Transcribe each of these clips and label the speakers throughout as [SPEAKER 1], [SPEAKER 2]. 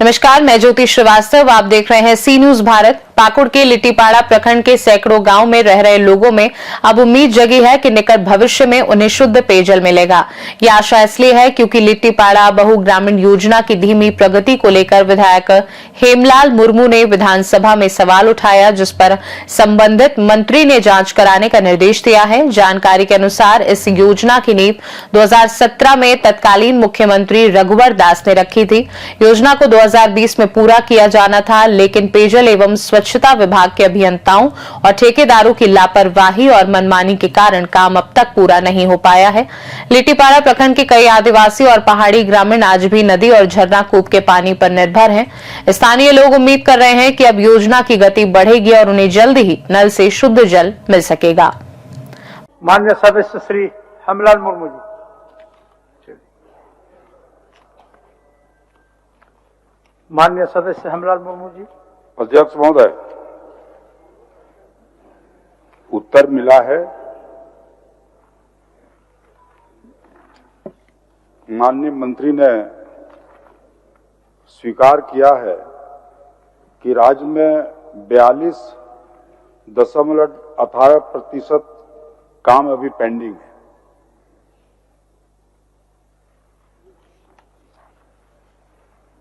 [SPEAKER 1] नमस्कार, मैं ज्योति श्रीवास्तव। आप देख रहे हैं सी न्यूज भारत। पाकुड़ के लिट्टीपाड़ा प्रखंड के सैकड़ों गांव में रह रहे लोगों में अब उम्मीद जगी है कि निकट भविष्य में उन्हें शुद्ध पेयजल मिलेगा। यह आशा इसलिए है क्योंकि लिट्टीपाड़ा बहुग्रामीण योजना की धीमी प्रगति को लेकर विधायक हेमलाल मुर्मू ने विधानसभा में सवाल उठाया, जिस पर संबंधित मंत्री ने जांच कराने का निर्देश दिया है। जानकारी के अनुसार इस योजना की नींव 2017 में तत्कालीन मुख्यमंत्री रघुवर दास ने रखी थी। योजना को 2020 में पूरा किया जाना था, लेकिन पेयजल एवं स्वच्छता विभाग के अभियंताओं और ठेकेदारों की लापरवाही और मनमानी के कारण काम अब तक पूरा नहीं हो पाया है। लिट्टीपाड़ा प्रखंड के कई आदिवासी और पहाड़ी ग्रामीण आज भी नदी और झरना कूप के पानी पर निर्भर हैं। स्थानीय लोग उम्मीद कर रहे हैं कि अब योजना की गति बढ़ेगी और उन्हें जल्द ही नल से शुद्ध जल मिल सकेगा।
[SPEAKER 2] माननीय सदस्य श्री हेमलाल मुर्मू जी। माननीय सदस्य हेमलाल मुर्मू जी।
[SPEAKER 3] अध्यक्ष महोदय, उत्तर मिला है। माननीय मंत्री ने स्वीकार किया है कि राज्य में 42.18% काम अभी पेंडिंग है।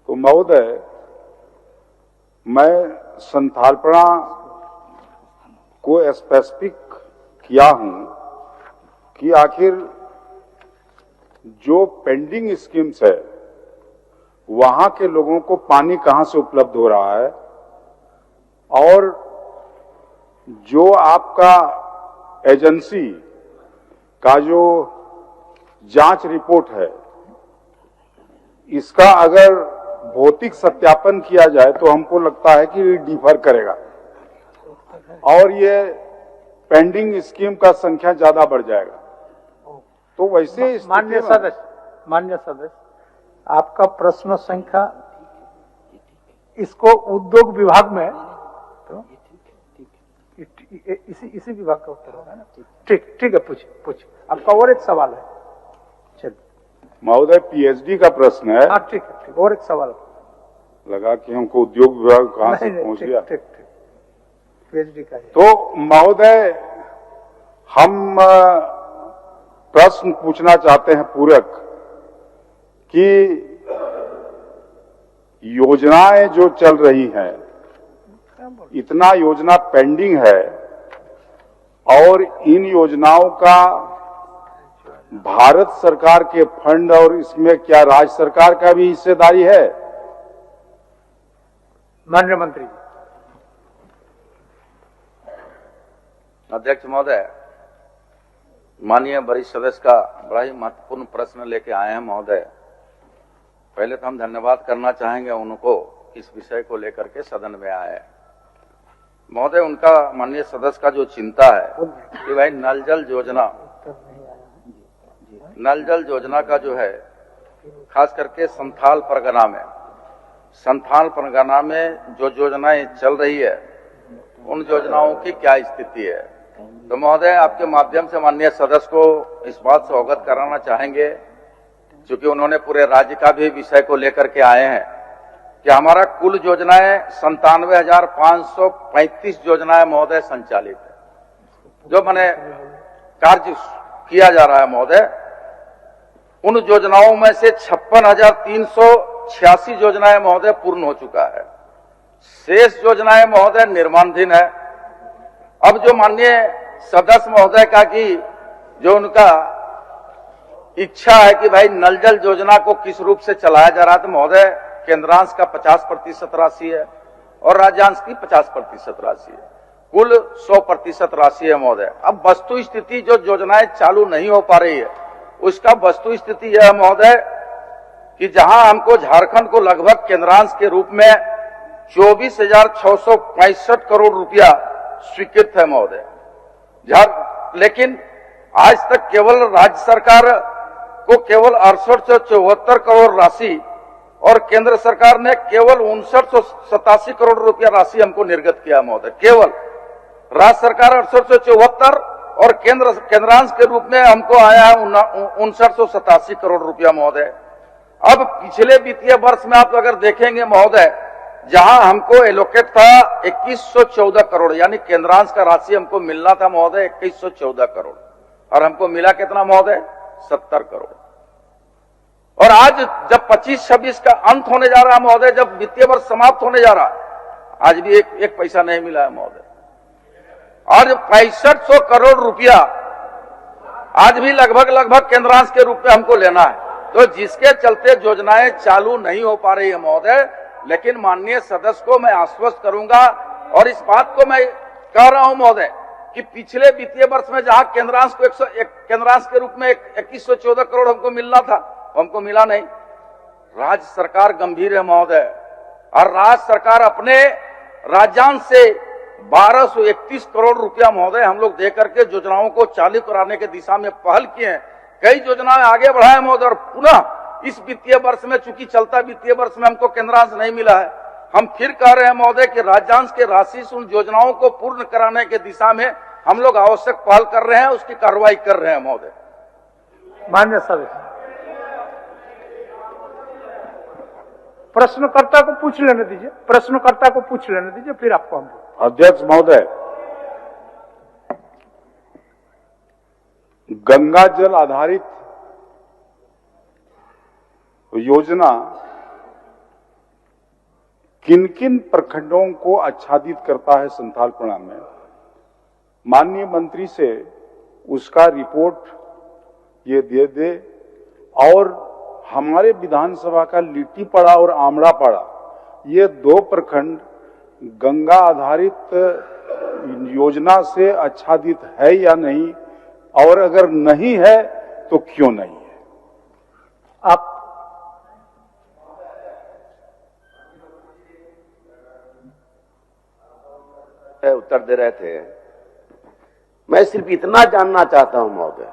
[SPEAKER 3] तो महोदय, मैं संथालपना को स्पेसिफिक किया हूं कि आखिर जो पेंडिंग स्कीम्स है वहां के लोगों को पानी कहां से उपलब्ध हो रहा है, और जो आपका एजेंसी का जो जांच रिपोर्ट है इसका अगर भौतिक सत्यापन किया जाए तो हमको लगता है कि डिफर करेगा और ये पेंडिंग स्कीम का संख्या ज्यादा बढ़ जाएगा। तो वैसे
[SPEAKER 2] माननीय सदस्य, आपका प्रश्न संख्या इसको उद्योग विभाग में तो इसी विभाग का उत्तर होगा ना। ठीक है, पूछ आपका और एक सवाल है। चलिए
[SPEAKER 3] महोदय, पीएचडी का प्रश्न है।
[SPEAKER 2] हाँ, ठीक है, और एक सवाल
[SPEAKER 3] लगा कि हमको उद्योग विभाग कहां से पहुंच गया।
[SPEAKER 2] ठीक, पीएचडी का।
[SPEAKER 3] तो महोदय, हम प्रश्न पूछना चाहते हैं पूरक कि योजनाएं जो चल रही हैं, इतना योजना पेंडिंग है और इन योजनाओं का भारत सरकार के फंड और इसमें क्या राज्य सरकार का भी हिस्सेदारी है?
[SPEAKER 2] माननीय मंत्री जी।
[SPEAKER 4] अध्यक्ष महोदय, माननीय वरिष्ठ सदस्य का बड़ा ही महत्वपूर्ण प्रश्न लेके आए हैं महोदय। पहले तो हम धन्यवाद करना चाहेंगे उनको इस विषय को लेकर के सदन में आए। महोदय, उनका माननीय सदस्य का जो चिंता है कि भाई नल जल योजना का जो है खास करके संथाल परगना में जो योजनाएं चल रही है उन योजनाओं की क्या स्थिति है। तो महोदय, आपके माध्यम से माननीय सदस्य को इस बात से अवगत कराना चाहेंगे, क्योंकि उन्होंने पूरे राज्य का भी विषय को लेकर के आए हैं, कि हमारा कुल योजनाएं 97,535 योजनाएं महोदय संचालित है, जो मैंने कार्य किया जा रहा है महोदय। उन योजनाओं में से 56,386 योजनाएं महोदय पूर्ण हो चुका है। शेष योजनाएं महोदय निर्माणाधीन है। अब जो माननीय सदस्य महोदय का कि जो उनका इच्छा है कि भाई नल जल योजना को किस रूप से चलाया जा रहा है, तो महोदय केंद्रांश का 50% राशि है और राज्यांश की 50% राशि है, कुल 100% राशि है महोदय। अब वस्तु स्थिति जो योजनाएं चालू नहीं हो पा रही है उसका वस्तु स्थिति यह है महोदय कि जहां हमको झारखंड को लगभग केंद्रांश के रूप में 24,665 करोड़ रुपया स्वीकृत है महोदय, लेकिन आज तक केवल राज्य सरकार को केवल 6874 करोड़ राशि और केंद्र सरकार ने केवल 5987 करोड़ रुपया राशि हमको निर्गत किया महोदय। केवल राज्य सरकार 6874 और केंद्रांश के रूप में हमको आया है 5987 करोड़ रुपया महोदय। अब पिछले वित्तीय वर्ष में आप अगर देखेंगे महोदय, जहां हमको एलोकेट था 2114 करोड़, यानी केंद्रांश का राशि हमको मिलना था महोदय 2114 करोड़, और हमको मिला कितना महोदय? 70 करोड़। और आज जब 25-26 का अंत होने जा रहा है महोदय, जब वित्तीय वर्ष समाप्त होने जा रहा है, आज भी एक पैसा नहीं मिला है महोदय। और 6500 करोड़ रुपया आज भी लगभग केंद्रांश के रूप में हमको लेना है। तो जिसके चलते योजनाएं चालू नहीं हो पा रही है महोदय, लेकिन माननीय सदस्य को मैं आश्वस्त करूंगा और इस बात को मैं कह रहा हूं महोदय कि पिछले वित्तीय वर्ष में जहां केंद्रांश के रूप में 2114 करोड़ हमको मिलना था, हमको मिला नहीं। राज्य सरकार गंभीर है महोदय, और राज्य सरकार अपने राज्यांश से 1231 करोड़ रुपया महोदय हम लोग दे करके योजनाओं को चालू कराने के दिशा में पहल किए हैं। कई योजनाएं आगे बढ़ाए महोदय, और पुनः इस वित्तीय वर्ष में, चूंकि चलता वित्तीय वर्ष में हमको केंद्रांश नहीं मिला है, हम फिर कह रहे हैं महोदय कि राज्यांश के राशि से उन योजनाओं को पूर्ण कराने के दिशा में हम लोग आवश्यक पहल कर रहे हैं, उसकी कार्रवाई कर रहे हैं महोदय।
[SPEAKER 2] मान्य सदस्य, प्रश्नकर्ता को पूछ लेने दीजिए, प्रश्नकर्ता को पूछ लेने दीजिए, फिर आपको हम।
[SPEAKER 3] अध्यक्ष महोदय, गंगा जल आधारित योजना किन किन प्रखंडों को आच्छादित करता है संथालपड़ा में? माननीय मंत्री से उसका रिपोर्ट ये दे दे, और हमारे विधानसभा का लिट्टीपाड़ा और आमड़ापाड़ा, ये 2 प्रखंड गंगा आधारित योजना से आच्छादित है या नहीं, और अगर नहीं है तो क्यों नहीं है?
[SPEAKER 2] आप
[SPEAKER 5] उत्तर दे रहे थे। मैं सिर्फ इतना जानना चाहता हूं महोदय,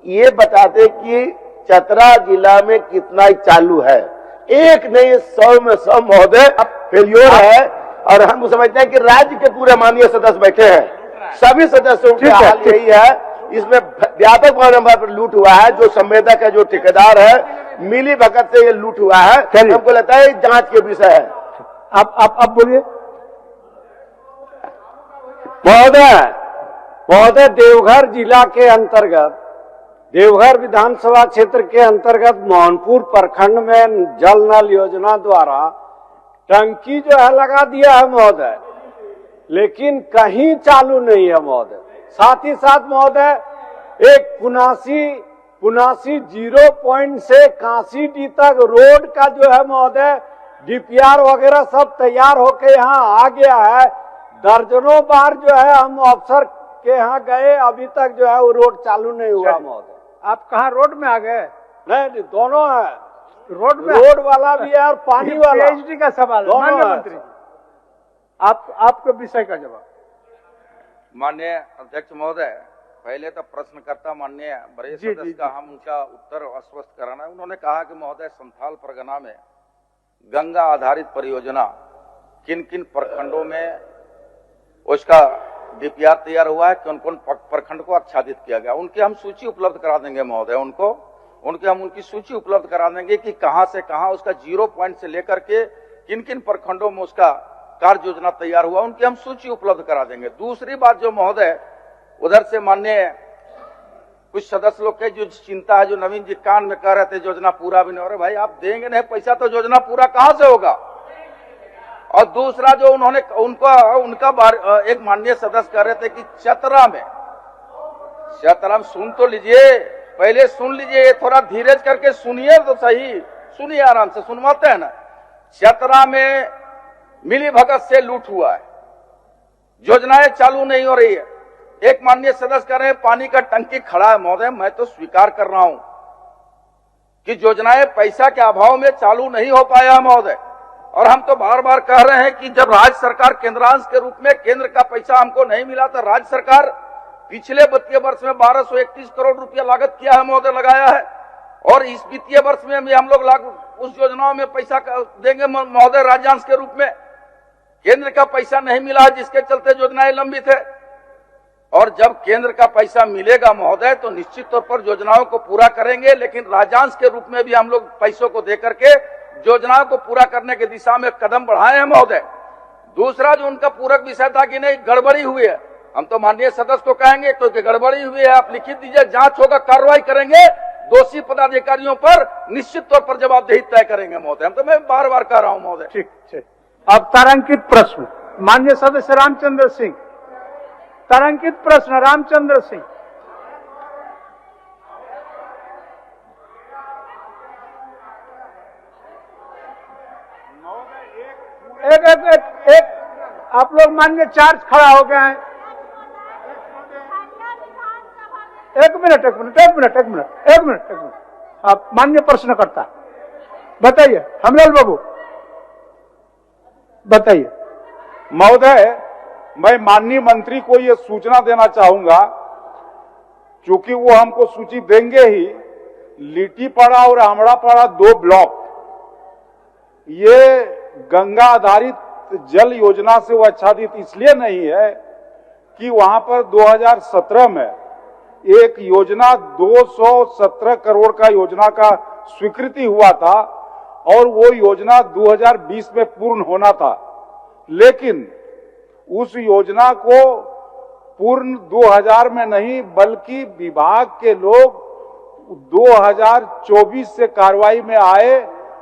[SPEAKER 5] ये बता दे कि चतरा जिला में कितना चालू है? एक नहीं, 100 में 100 महोदय फेल्योर है, और हम समझते हैं कि राज्य के पूरे माननीय सदस्य बैठे हैं, सभी सदस्यों की हाल यही है। इसमें व्यापक पैमाने पर लूट हुआ है। जो संवेदक है, जो ठेकेदार है, मिली भगत से ये लूट हुआ है। हमको लगता है जांच के विषय है।
[SPEAKER 2] आप बोलिए
[SPEAKER 6] महोदय, देवघर जिला के अंतर्गत, देवघर विधानसभा क्षेत्र के अंतर्गत मोहनपुर प्रखंड में जल नल योजना द्वारा टंकी जो है लगा दिया है महोदय, लेकिन कहीं चालू नहीं है महोदय। साथ ही साथ महोदय, एक पुनासी 0 पॉइंट से कांसीडी तक रोड का जो है महोदय, डीपीआर वगैरह सब तैयार होके यहाँ आ गया है। दर्जनों बार जो है हम अफसर के यहाँ गए, अभी तक जो है वो रोड चालू नहीं हुआ महोदय।
[SPEAKER 2] आप कहाँ रोड में आ गए?
[SPEAKER 6] नहीं, दोनों है,
[SPEAKER 2] रोड में,
[SPEAKER 6] रोड वाला भी है और पानी वाला।
[SPEAKER 2] पीएचडी का सवाल है माननीय मंत्री, आपके विषय का जवाब।
[SPEAKER 4] माननीय अध्यक्ष महोदय, पहले तो प्रश्नकर्ता माननीय बड़े सदस्य का हम उनका उत्तर आश्वस्त कराना है। उन्होंने कहा कि महोदय, संथाल परगना में गंगा आधारित परियोजना किन किन प्रखंडों में उसका डीपीआर तैयार हुआ है, कौन कौन प्रखंड को आच्छादित किया गया, उनकी हम सूची उपलब्ध करा देंगे महोदय। उनकी सूची उपलब्ध करा देंगे कि कहां से कहां उसका 0 पॉइंट से लेकर के किन किन प्रखंडों में उसका कार्य योजना तैयार हुआ, उनकी हम सूची उपलब्ध करा देंगे। दूसरी बात जो महोदय, उधर से माननीय कुछ सदस्य लोग के जो चिंता है, जो नवीन जी कान में कह रहे थे योजना पूरा भी नहीं हो रहा, भाई आप देंगे नहीं पैसा तो योजना पूरा कहां से होगा? और दूसरा जो उन्होंने उनका एक माननीय सदस्य कह रहे थे कि चतरा में सुन तो लीजिए, पहले सुन लीजिए, थोड़ा धीरज करके सुनिए तो सही, सुनिए आराम से, सुनवाते हैं ना। चतरा में मिली भगत से लूट हुआ है, योजनाएं चालू नहीं हो रही है। एक माननीय सदस्य कह रहे हैं पानी का टंकी खड़ा है। महोदय, मैं तो स्वीकार कर रहा हूं कि योजनाएं पैसा के अभाव में चालू नहीं हो पाया महोदय, और हम तो बार बार कह रहे हैं कि जब राज्य सरकार केंद्रांश के रूप में केंद्र का पैसा हमको नहीं मिला, तो राज्य सरकार पिछले वित्तीय वर्ष में 1231 करोड़ रुपया लागत किया है महोदय, लगाया है, और इस वित्तीय वर्ष में भी हम लोग उस योजनाओं में पैसा देंगे महोदय राज्यांश के रूप में। केंद्र का पैसा नहीं मिला है, जिसके चलते योजनाएं लंबित है। और जब केंद्र का पैसा मिलेगा महोदय तो निश्चित तौर पर योजनाओं को पूरा करेंगे, लेकिन राजांश के रूप में भी हम लोग पैसों को देकर के योजनाओं को पूरा करने की दिशा में कदम बढ़ाए हैं महोदय। दूसरा जो उनका पूरक विषय था कि नहीं गड़बड़ी हुई है, हम तो माननीय सदस्य को कहेंगे क्योंकि गड़बड़ी हुई है, आप लिखित दीजिए, जांच होगा, कार्रवाई करेंगे, दोषी पदाधिकारियों पर निश्चित तौर पर जवाबदेही तय करेंगे महोदय। हम तो मैं बार बार कह रहा हूं महोदय।
[SPEAKER 2] ठीक ठीक। अब तारांकित प्रश्न माननीय सदस्य रामचंद्र सिंह, तारांकित प्रश्न रामचंद्र सिंह। एक एक एक एक आप लोग माननीय चार्ज खड़ा हो गए हैं। एक मिनट आप माननीय प्रश्नकर्ता बताइए, हमलाल बाबू बताइए।
[SPEAKER 3] महोदय, मैं माननीय मंत्री को ये सूचना देना चाहूंगा, क्योंकि वो हमको सूची देंगे ही, लिट्टीपाड़ा और आमड़ापाड़ा 2 ब्लॉक ये गंगा आधारित जल योजना से वो आच्छादित इसलिए नहीं है कि वहां पर 2017 में एक योजना 217 करोड़ का योजना का स्वीकृति हुआ था और वो योजना 2020 में पूर्ण होना था, लेकिन उस योजना को पूर्ण 2000 में नहीं बल्कि विभाग के लोग 2024 से कार्रवाई में आए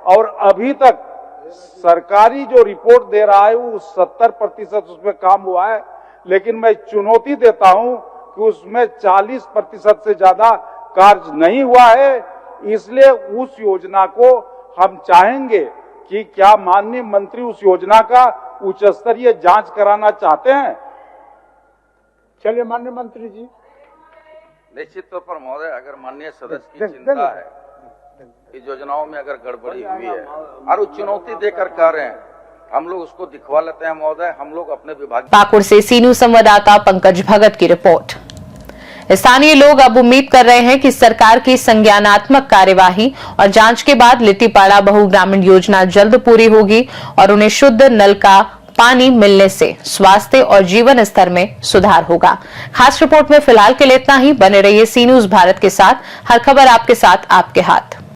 [SPEAKER 3] और अभी तक सरकारी जो रिपोर्ट दे रहा है वो 70% उसमें काम हुआ है, लेकिन मैं चुनौती देता हूं कि उसमें 40% से ज्यादा कार्य नहीं हुआ है। इसलिए उस योजना को हम चाहेंगे कि क्या माननीय मंत्री उस योजना का उच्च स्तरीय जांच कराना चाहते हैं?
[SPEAKER 2] चलिए माननीय मंत्री जी।
[SPEAKER 4] निश्चित तौर पर महोदय, अगर माननीय सदस्य की चिंता है कि योजनाओं में अगर गड़बड़ी हुई है और वो चुनौती देकर कह रहे हैं, हम लोग उसको दिखवा लेते हैं महोदय। हम लोग अपने विभाग
[SPEAKER 1] पाकुड़ से सी न्यूज संवाददाता पंकज भगत की रिपोर्ट। स्थानीय लोग अब उम्मीद कर रहे हैं कि सरकार की संज्ञानात्मक कार्यवाही और जांच के बाद लिट्टीपाड़ा बहुग्रामीण योजना जल्द पूरी होगी और उन्हें शुद्ध नल का पानी मिलने से स्वास्थ्य और जीवन स्तर में सुधार होगा। खास रिपोर्ट में फिलहाल के लिए इतना ही। बने रहिए सी न्यूज भारत के साथ, हर खबर आपके साथ, आपके हाथ।